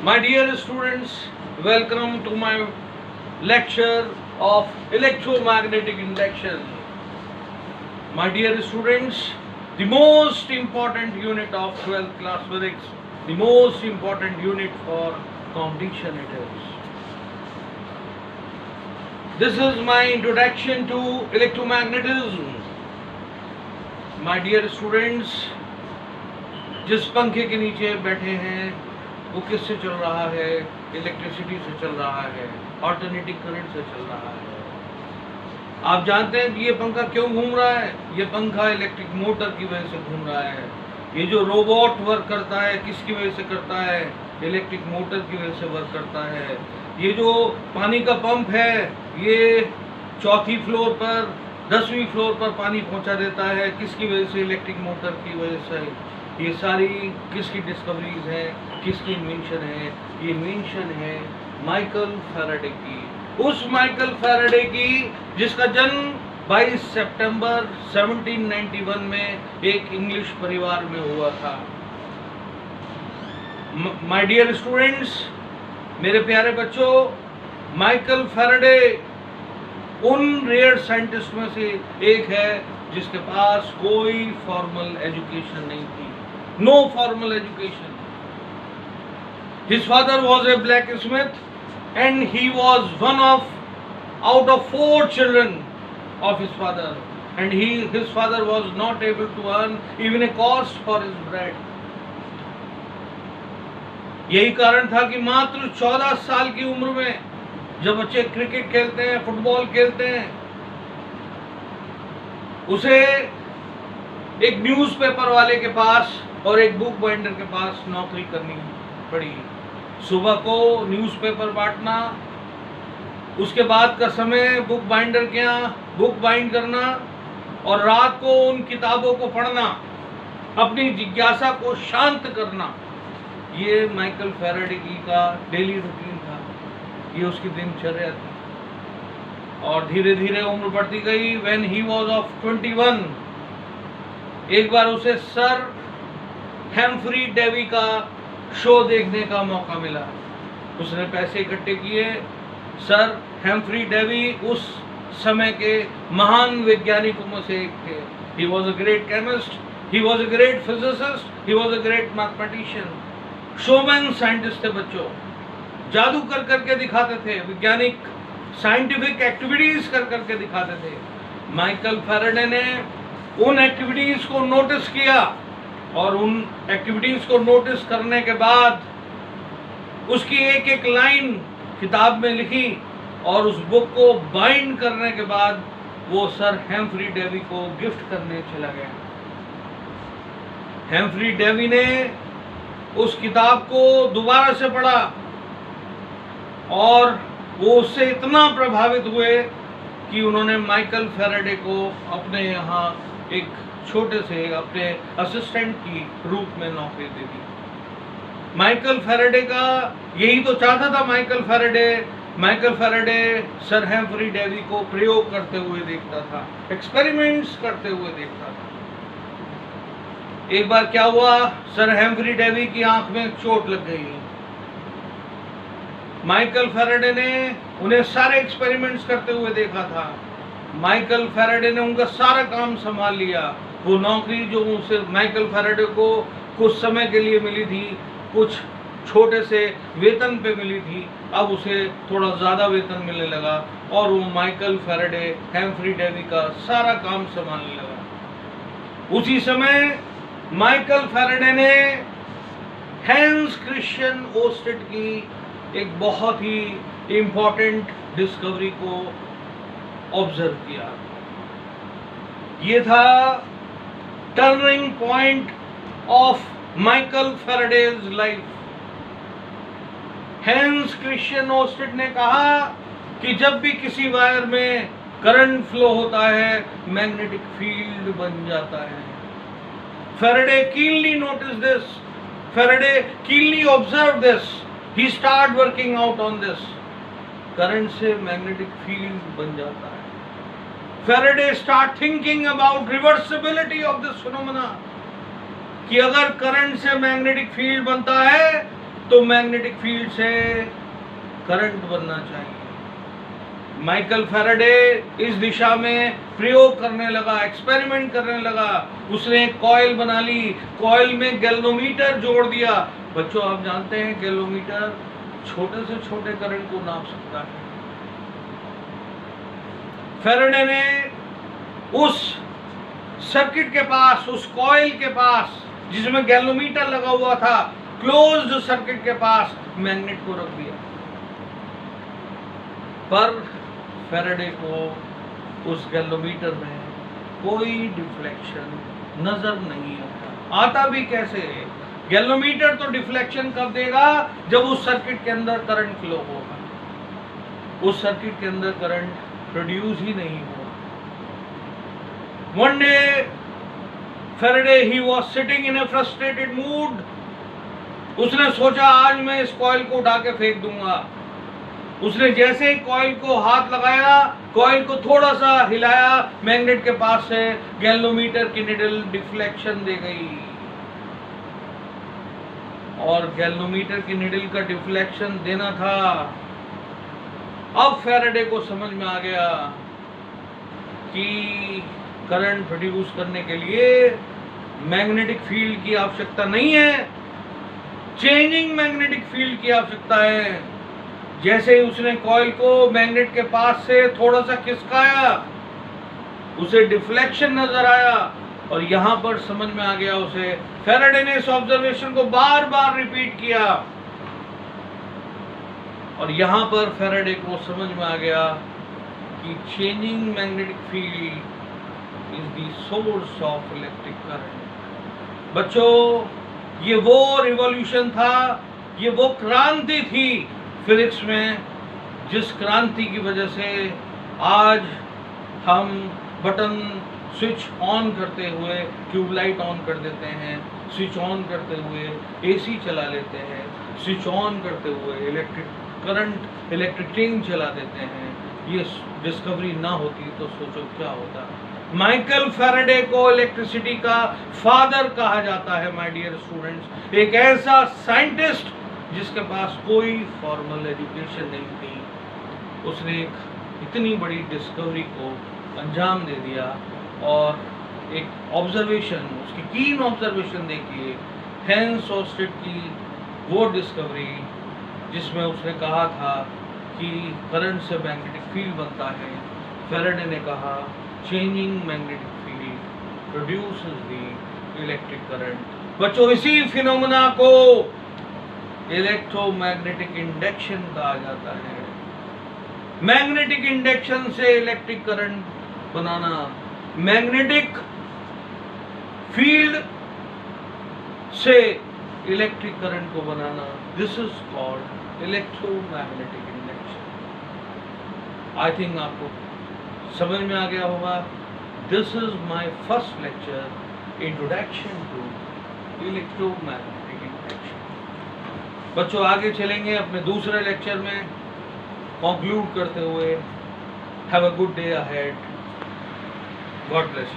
My dear students, welcome to my lecture of electromagnetic induction. My dear students, the most important unit of 12th class physics, the most important unit for competition it is. This is my introduction to electromagnetism. My dear students, जिस पंखे के नीचे बैठे हैं वो किससे चल रहा है? इलेक्ट्रिसिटी से चल रहा है, ऑल्टरनेटिंग करंट से चल रहा है। आप जानते हैं कि ये पंखा क्यों घूम रहा है? ये पंखा इलेक्ट्रिक मोटर की वजह से घूम रहा है। ये जो रोबोट वर्क करता है किसकी वजह से करता है? इलेक्ट्रिक मोटर की वजह से वर्क करता है। ये जो पानी का पंप है ये चौथी फ्लोर पर 10वीं फ्लोर पर पानी पहुंचा देता है, किसकी वजह से? इलेक्ट्रिक मोटर की वजह से। ये सारी किसकी डिस्कवरीज हैं, किसकी इन्वेंशन है? ये इन्वेंशन है माइकल फैराडे की। उस माइकल फैराडे की जिसका जन्म 22 सितंबर 1791 में एक इंग्लिश परिवार में हुआ था। माय डियर स्टूडेंट्स, मेरे प्यारे बच्चों, माइकल फैराडे उन रेयर साइंटिस्ट में से एक है जिसके पास कोई फॉर्मल एजुकेशन नहीं थी। No formal education. His father was a blacksmith and he was one of out of 4 children of his father, and his father was not able to earn even a cost for his bread. यही कारण था कि मात्र 14 साल की उम्र में जब बच्चे क्रिकेट खेलते हैं, फुटबॉल खेलते हैं, उसे एक न्यूज़पेपर वाले के पास और एक बुक बाइंडर के पास नौकरी करनी पड़ी। सुबह को न्यूज़पेपर बांटना, उसके बाद का समय बुक बाइंडर के यहाँ बुक बाइंड करना, और रात को उन किताबों को पढ़ना, अपनी जिज्ञासा को शांत करना। ये माइकल फैराडे की का डेली रूटीन था, ये उसकी दिनचर्या थी। और धीरे धीरे उम्र बढ़ती गई। व्हेन ही वाज ऑफ 21, एक बार उसे सर हेम्फ्री डेवी का शो देखने का मौका मिला। उसने पैसे इकट्ठे किए। सर हेम्फ्री डेवी उस समय के महान वैज्ञानिकों में से एक थे। He was a great chemist, he was a great physicist, he was a great mathematician. Showman scientist थे बच्चों, जादू कर करके दिखाते थे, वैज्ञानिक साइंटिफिक एक्टिविटीज कर करके दिखाते थे। माइकल फैराडे ने उन एक्टिविटीज को नोटिस किया, और उन एक्टिविटीज को नोटिस करने के बाद उसकी एक एक लाइन किताब में लिखी, और उस बुक को बाइंड करने के बाद वो सर हेम्फ्री डेवी को गिफ्ट करने चला गया। हेम्फ्री डेवी ने उस किताब को दोबारा से पढ़ा और वो उससे इतना प्रभावित हुए कि उन्होंने माइकल फैराडे को अपने यहाँ एक छोटे से अपने असिस्टेंट की रूप में नौकरी दे दी। माइकल फैराडे का यही तो चाहता था। Michael Faraday sir Humphrey Davy को प्रयोग करते हुए देखता था, एक्सपेरिमेंट्स करते हुए देखता था। एक बार क्या हुआ, सर हेम्फ्री डेवी की आंख में चोट लग गई। माइकल फैराडे ने उन्हें सारे एक्सपेरिमेंट्स करते हुए देखा था। माइकल फैराडे ने उनका सारा काम संभाल लिया। वो नौकरी जो उसे माइकल फैराडे को कुछ समय के लिए मिली थी, कुछ छोटे से वेतन पे मिली थी, अब उसे थोड़ा ज़्यादा वेतन मिलने लगा और वो माइकल फैराडे हेम्फ्री डेवी का सारा काम संभालने लगा। उसी समय माइकल फैराडे ने हैंस क्रिश्चियन ओस्टेड की एक बहुत ही इम्पोर्टेंट डिस्कवरी को ऑब्जर्व किया। ये था turning point of Michael Faraday's life. Hans Christian ousted ने कहा कि जब भी किसी वायर में करंट फ्लो होता है मैग्नेटिक फील्ड बन जाता है। Faraday keenly notice this, Faraday keenly observe this, he start working out on this. Current से मैग्नेटिक फील्ड बन जाता है। Faraday start thinking about reversibility of this phenomena, कि अगर करंट से मैग्नेटिक फील्ड बनता है तो मैग्नेटिक फील्ड से करंट बनना चाहिए। माइकल फैराडे इस दिशा में प्रयोग करने लगा, एक्सपेरिमेंट करने लगा। उसने एक कॉइल बना ली, कॉइल में गैल्वेनोमीटर जोड़ दिया। बच्चों, आप जानते हैं गैल्वेनोमीटर छोटे से छोटे करंट को नाप सकता है। फैराडे ने उस सर्किट के पास, उस कॉइल के पास जिसमें गैल्वेनोमीटर लगा हुआ था, क्लोज्ड सर्किट के पास मैग्नेट को रख दिया। पर फैराडे को उस गैल्वेनोमीटर में कोई डिफ्लेक्शन नजर नहीं आता भी कैसे? गैल्वेनोमीटर तो डिफ्लेक्शन कब देगा? जब उस सर्किट के अंदर करंट फ्लो होगा। उस सर्किट के अंदर करंट प्रोड्यूस ही नहीं हुआ। One day Faraday he was sitting in A frustrated mood. उसने सोचा आज मैं इस कॉइल को उठा के फेंक दूंगा। उसने जैसे ही कॉइल को हाथ लगाया, कॉइल को थोड़ा सा हिलाया, मैग्नेट के पास से गैल्वेनोमीटर की निडल डिफ्लेक्शन दे गई। और गैल्वेनोमीटर की निडल का डिफ्लेक्शन देना था। अब फैराडे को समझ में आ गया कि करंट प्रोड्यूस करने के लिए मैग्नेटिक फील्ड की आवश्यकता नहीं है, चेंजिंग मैग्नेटिक फील्ड की आवश्यकता है। जैसे ही उसने कॉइल को मैग्नेट के पास से थोड़ा सा खिसकाया, उसे डिफ्लेक्शन नजर आया और यहां पर समझ में आ गया उसे। फैराडे ने इस ऑब्जर्वेशन को बार बार रिपीट किया और यहां पर फैराडे को समझ में आ गया कि changing magnetic field is the source of electric current. बच्चों, ये वो रिवॉल्यूशन था, ये वो क्रांति थी फिजिक्स में, जिस क्रांति की वजह से आज हम बटन स्विच ऑन करते हुए ट्यूबलाइट ऑन कर देते हैं, स्विच ऑन करते हुए एसी चला लेते हैं, स्विच ऑन करते हुए इलेक्ट्रिक करंट, इलेक्ट्रिक ट्रेन चला देते हैं। ये डिस्कवरी ना होती तो सोचो क्या होता। माइकल फैराडे को इलेक्ट्रिसिटी का फादर कहा जाता है माय डियर स्टूडेंट्स। एक ऐसा साइंटिस्ट जिसके पास कोई फॉर्मल एजुकेशन नहीं थी, उसने एक इतनी बड़ी डिस्कवरी को अंजाम दे दिया। और एक ऑब्जर्वेशन, उसकी कीन ऑब्जर्वेशन देखिए, हेंस ऑस्टेड की वो डिस्कवरी जिसमें उसने कहा था कि करंट से मैग्नेटिक फील्ड बनता है। फैराडे ने कहा changing magnetic field produces the electric current. बच्चों, इसी फिनोमेना को इलेक्ट्रोमैग्नेटिक इंडक्शन कहा जाता है। मैग्नेटिक इंडक्शन से इलेक्ट्रिक करंट बनाना, मैग्नेटिक फील्ड से इलेक्ट्रिक करंट को बनाना, this is called electromagnetic induction. I think आपको समझ में आ गया होगा। This is my first lecture, introduction to electromagnetic induction. बच्चों, आगे चलेंगे अपने दूसरे लेक्चर में कंक्लूड करते हुए। Have a good day ahead. God bless you.